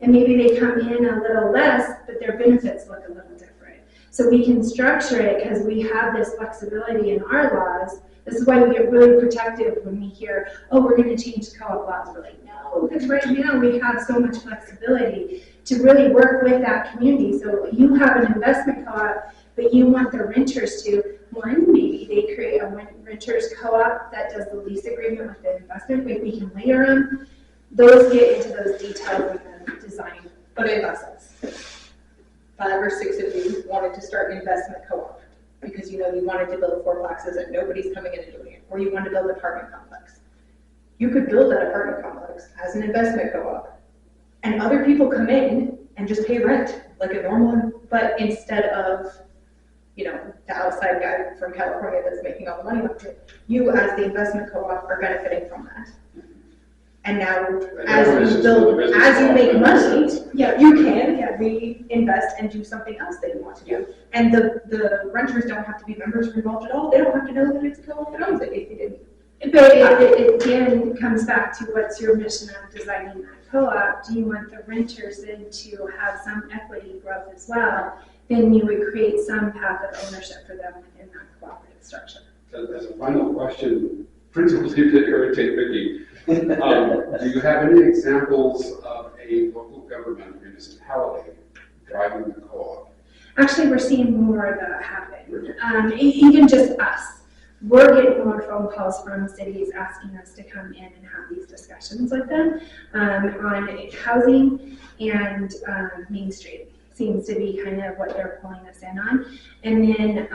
and maybe they come in a little less, but their benefits look a little different. So we can structure it because we have this flexibility in our laws. This is why we get really protective when we hear, oh, we're going to change the co-op laws. We're like, no, because right now we have so much flexibility to really work with that community. So you have an investment co-op, but you want the renters to, one, maybe they create a renters co-op that does the lease agreement with the investment, maybe we can layer them. Those get into those details in the design process. 5 or 6 of you wanted to start an investment co-op because you wanted to build 4 boxes and nobody's coming in and doing it, or you wanted to build an apartment complex. You could build that apartment complex as an investment co-op, and other people come in and just pay rent like a normal, but instead of the outside guy from California that's making all the money off it, you as the investment co-op are benefiting from that. And now, as you make money, you can reinvest and do something else that you want to do. And the renters don't have to be members or involved at all. They don't have to know that it's a co-op that owns it if they didn't. But it again comes back to what's your mission of designing that co-op. Do you want the renters then to have some equity growth as well? Then you would create some path of ownership for them within that cooperative structure. As a final question, principals seem to irritate Vicki. Do you have any examples of a local government municipality driving the co-op? Actually, we're seeing more of that happen. Even just us. We're getting more phone calls from cities asking us to come in and have these discussions with them on housing and Main Street. Seems to be kind of what they're pulling us in on. And then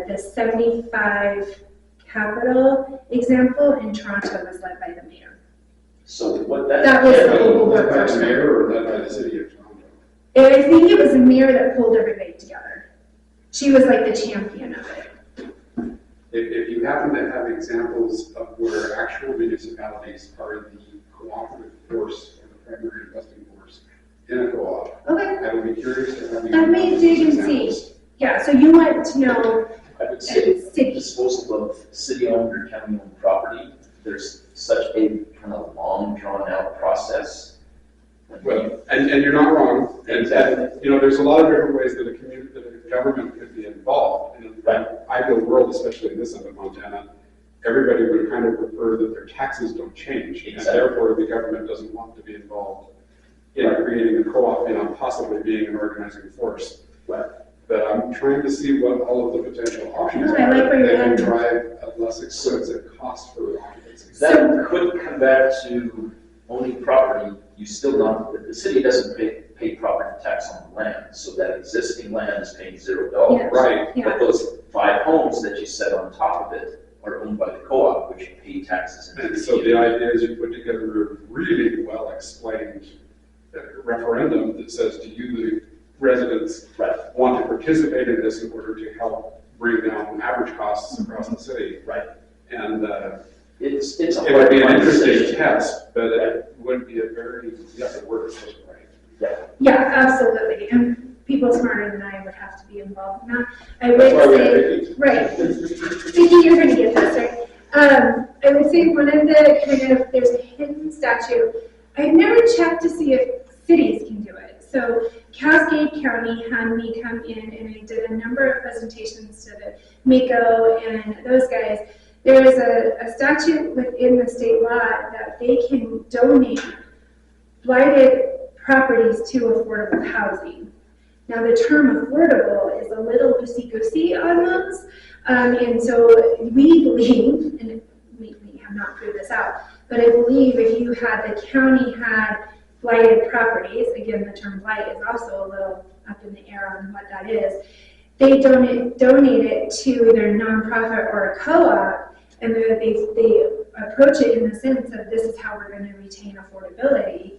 the 75 Capital example in Toronto was led by the mayor. So what that was the local led by the workforce. mayor or led by the city of Toronto? I think it was the mayor that pulled everybody together. She was like the champion of it. If you happen to have examples of where actual municipalities are the cooperative force or the primary investing force in a co-op, Okay. I would be curious to have you. Let me dig and see. Yeah, so you want to know I would say city. disposal of city-owned or county-owned property, there's such a kind of long, drawn-out process. Well, and you're not wrong. And, there's a lot of different ways that a government could be involved. And in the ideal world, especially in this end of Montana, everybody would kind of prefer that their taxes don't change. Exactly. And therefore, the government doesn't want to be involved in creating a co-op and possibly being an organizing force. But I'm trying to see what all of the potential options I like where you're that can going. drive a less expensive cost for occupancy. That could come back to owning property. You still don't, the city doesn't pay property tax on the land, so that existing land is paying $0. Yes. Right. Yeah. But those 5 homes that you set on top of it are owned by the co-op, which pay taxes into And the so the community. idea is you put together a really well-explained referendum that says, do you, the residents, want to participate in this in order to help bring down average costs across the city? Right. And It's a it would hard be an interesting conversation. test, but it would be a very, you have to word it right. Yeah, absolutely. And people smarter than I would have to be involved in that. I That's why would we have say, Vicki. right. Vicki, you're going to get this, right? I would say one of the there's a hidden statute. I've never checked to see if cities can do it. So Cascade County had me come in and I did a number of presentations to the MACO and those guys. There is a statute within the state law that they can donate blighted properties to affordable housing. Now the term affordable is a little loosey-goosey on those. And so we believe, and we have not proved this out, but I believe if you had, the county had blighted properties, again, the term blight is also a little up in the air on what that is, they donate it to either a nonprofit or a co-op, and they approach it in the sense of this is how we're going to retain affordability.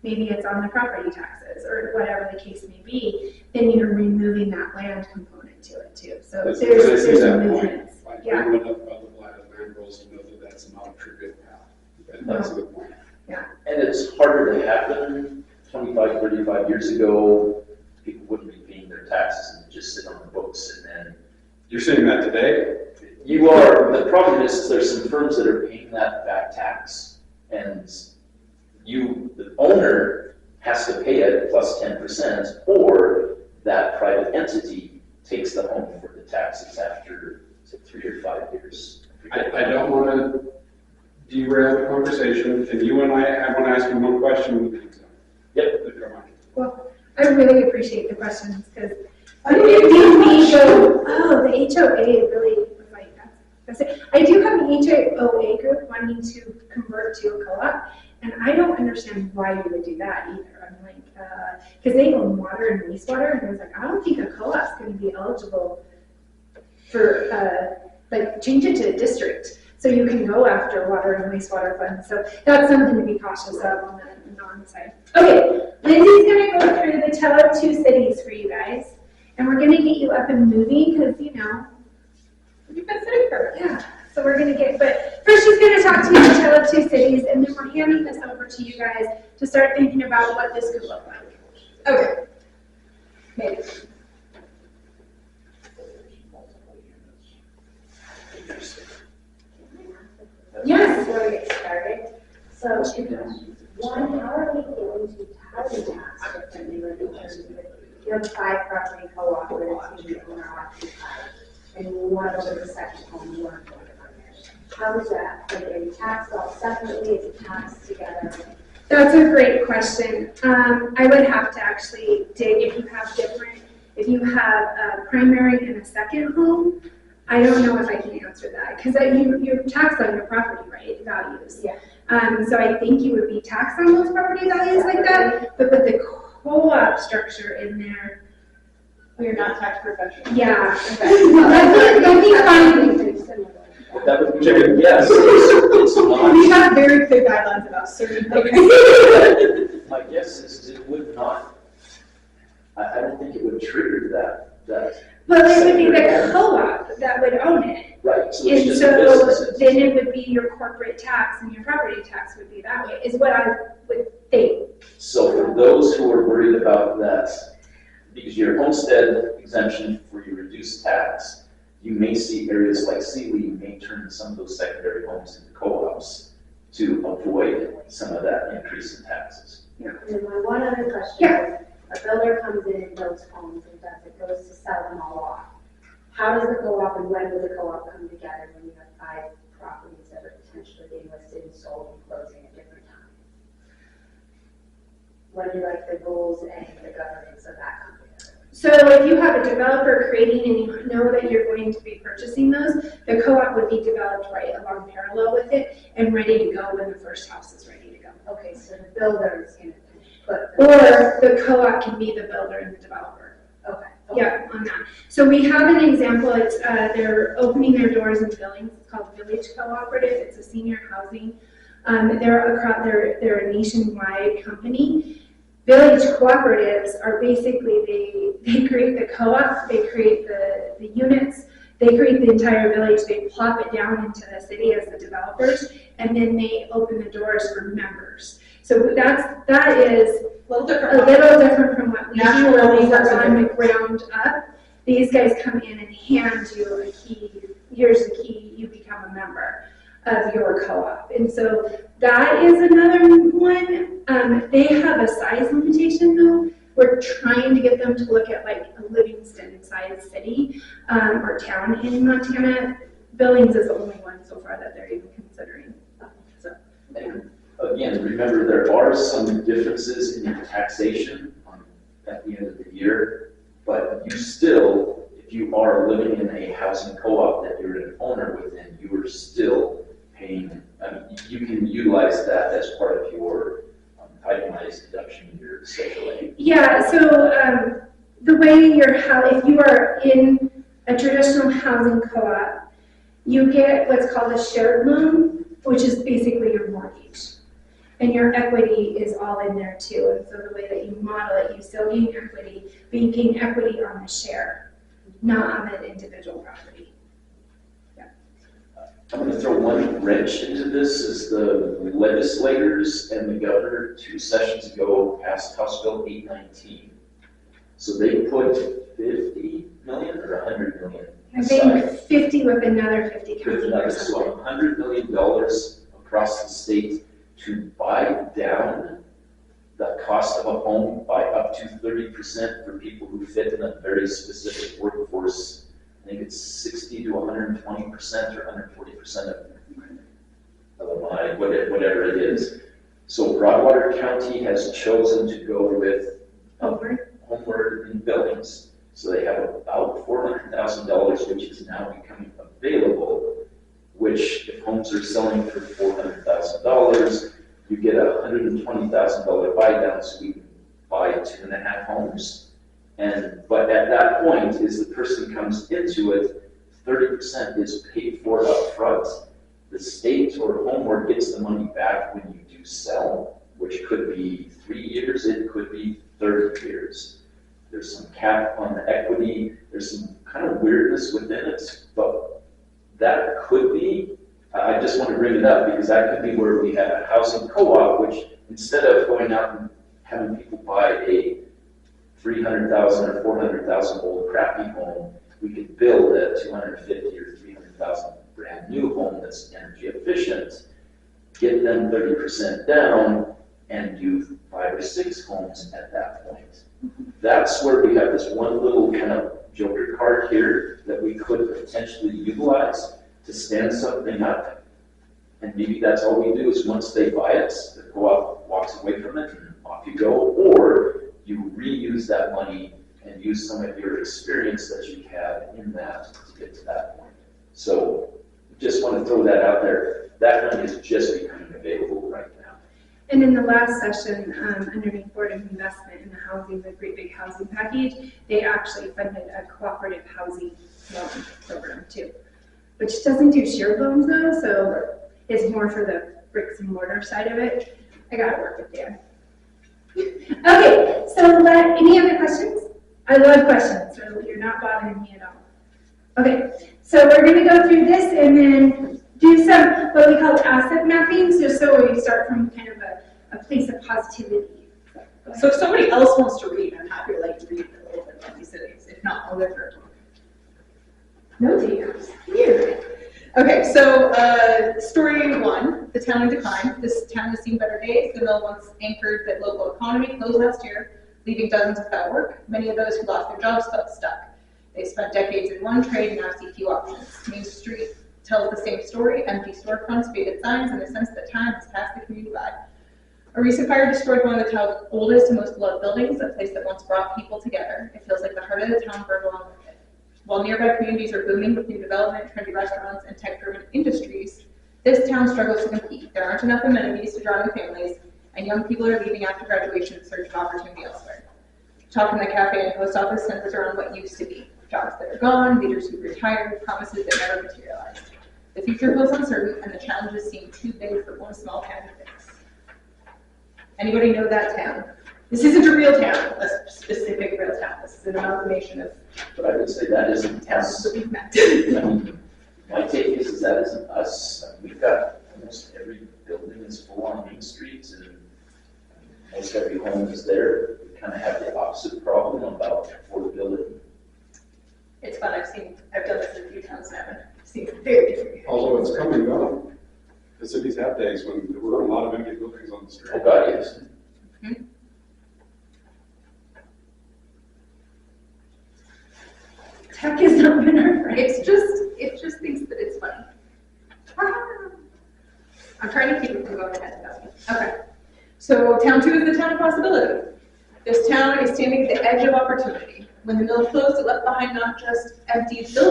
Maybe it's on the property taxes or whatever the case may be, then you're removing that land component to it too. So That's- there's I see that movements. point. Yeah. I know enough about the blighted land rules to know that that's not a trivial path. And that's a good point. And it's harder to happen. 25, 35 years ago, people wouldn't be paying their taxes and just sit on the books, and then You're seeing that today? you are. The problem is there's some firms that are paying that back tax, and you, the owner, has to pay it plus 10%, or that private entity takes the home for the taxes after, is it 3 or 5 years? I don't want to derail the conversation. Can you and I want to ask you one question? Yep. If you don't mind. Well, I really appreciate the questions, because it made me go, oh, the HOA really was like, that's it. I do have an HOA group wanting to convert to a co-op, and I don't understand why you would do that either. I'm like, because they own water and wastewater, and I was like, I don't think a co-op's going to be eligible for, like, change it to a district, so you can go after water and wastewater funds. So that's something to be cautious of on the non-side. Okay, Lindsay's going to go through the Tell of Two Cities for you guys, and we're going to get you up and moving, because, you know, You've been sitting for it. yeah. So we're going to get, but first she's going to talk to you about Tell of Two Cities, and then we're handing this over to you guys to start thinking about what this could look like. Okay. Maybe. Yes. Before we get started, so, one, how are we going to tally tax differently when you have 5 property cooperatives in the owner occupied, and one of them is a second home, you want to put it on there? How is that, like, are you taxed all separately, is it taxed together? That's a great question. I would have to actually dig if you have a primary and a second home. I don't know if I can answer that, because you're taxed on your property, right, values. Yeah. So I think you would be taxed on those property values like that, but with the co-op structure in there, We're not tax professionals. yeah. Okay. That'd be fine. Pretty similar. That would be, yes, it's We not, have very clear guidelines about certain things. my guess is it would not, I don't think it would trigger that, Well, it would be the co-op that would own it. right, so it's And just a business so entity. then it would be your corporate tax, and your property tax would be that way, is what I would think. So for those who are worried about that, because your homestead exemption for your reduced tax, you may see areas like Sealy, you may turn some of those secondary homes into co-ops to avoid some of that increase in taxes. And then my one other question Yeah. is, a builder comes in and builds homes and goes to sell them all off. How does the co-op and when does the co-op come together when you have 5 properties that are potentially being listed and sold and closing at different times? What do like the rules and the governance of that come together? So if you have a developer creating and you know that you're going to be purchasing those, the co-op would be developed right along parallel with it and ready to go when the first house is ready to go. Okay, so the builder is going to put. Or the co-op can be the builder and the developer. Okay. Yeah, on that. So we have an example, it's, they're opening their doors in Billings, it's called Village Cooperative, it's a senior housing. They're a nationwide company. Village cooperatives are basically, they create the co-op, they create the units, they create the entire village, they plop it down into the city as the developers, and then they open the doors for members. So that is A little a different. little different from what we do, National where we levels work are on the different. ground up. These guys come in and hand you a key, here's the key, you become a member of your co-op. And so that is another one. They have a size limitation though. We're trying to get them to look at like a Livingston-sized city or town in Montana. Billings is the only one so far that they're even considering. So, And again, remember, there are some differences in your taxation at the end of the year, but you still, if you are living in a housing co-op that you're an owner within, you are still paying, I mean, you can utilize that as part of your itemized deduction in your social aid. yeah, so the way if you are in a traditional housing co-op, you get what's called a shared loan, which is basically your mortgage. And your equity is all in there too. And so the way that you model it, you still gain equity, but you gain equity on the share, not on the individual property. I'm going to throw one wrench into this, is the legislators and the governor 2 sessions ago passed House Bill 819. So they put 50 million or 100 million I aside. think 50 with another 50 With coming or another, so something. $100 million across the state to buy down the cost of a home by up to 30% for people who fit in a very specific workforce. I think it's 60 to 120% or 140% of whatever it is. So Broadwater County has chosen to go with Homeward in Billings. So they have about $400,000, which is now becoming available, which if homes are selling for $400,000, you get a $120,000 buy down, so we can buy 2.5 homes. But at that point, is the person comes into it, 30% is paid for up front. The state or Homeward gets the money back when you do sell, which could be 3 years, it could be 30 years. There's some cap on the equity, there's some kind of weirdness within it, but that could be, I just want to bring it up because that could be where we have a housing co-op, which instead of going out and having people buy a $300,000 or $400,000 old crappy home, we could build a $250,000 or $300,000 brand new home that's energy efficient, get them 30% down, and do 5 or 6 homes at that point. That's where we have this one little kind of joker card here that we could potentially utilize to stand something up. And maybe that's all we do is once they buy it, the co-op walks away from it and off you go, or you reuse that money and use some of your experience that you have in that to get to that point. So just want to throw that out there. That money is just becoming available right now. And in the last session, underneath Board of Investment in the housing, the Great Big Housing Package, they actually funded a cooperative housing loan program too, which doesn't do shared loans though, so it's more for the bricks and mortar side of it. I gotta work with Dan. Okay, so any other questions? I love questions, so you're not bothering me at all. Okay, so we're gonna go through this and then do some, what we call asset mapping, just so we start from kind of a place of positivity. So if somebody else wants to read, I'm happy to like read a little bit about these cities. If not, I'll go through. No takers. Here. Okay, so story 1, the town in decline. This town has seen better days. The mill once anchored the local economy closed last year, leaving dozens without work. Many of those who lost their jobs felt stuck. They spent decades in one trade and now see few options. Main Street tells the same story: empty storefronts, faded signs, and the sense that time has passed the community by. A recent fire destroyed one of the town's oldest and most beloved buildings, a place that once brought people together. It feels like the heart of the town burned along with it. While nearby communities are booming with new development, trendy restaurants, and tech-driven industries, this town struggles to compete. There aren't enough amenities to draw new families, and young people are leaving after graduation in search of opportunity elsewhere. Talk in the cafe and post office centers around what used to be. Jobs that are gone, leaders who retired, promises that never materialized. The future feels uncertain, and the challenges seem too big for one small town to fix. Anybody know that town? This isn't a real town, a specific real town. This is an amalgamation of But I would say that isn't towns us. that we've met. I mean, my take is that isn't us. We've got almost every building is full on Main Street, and most every home is there. We kind of have the opposite problem about affordability. It's fun. I've done this in a few towns now, and I've seen it very different. Although it's coming down, the cities have days when there were a lot of empty buildings on the street. Oh, God, yes. Tech has not been our friend. It just thinks that it's funny. I'm trying to keep it from going ahead though. Okay. So town 2 is the town of possibility. This town is standing at the edge of opportunity. When the mill closed, it left behind not just empty buildings,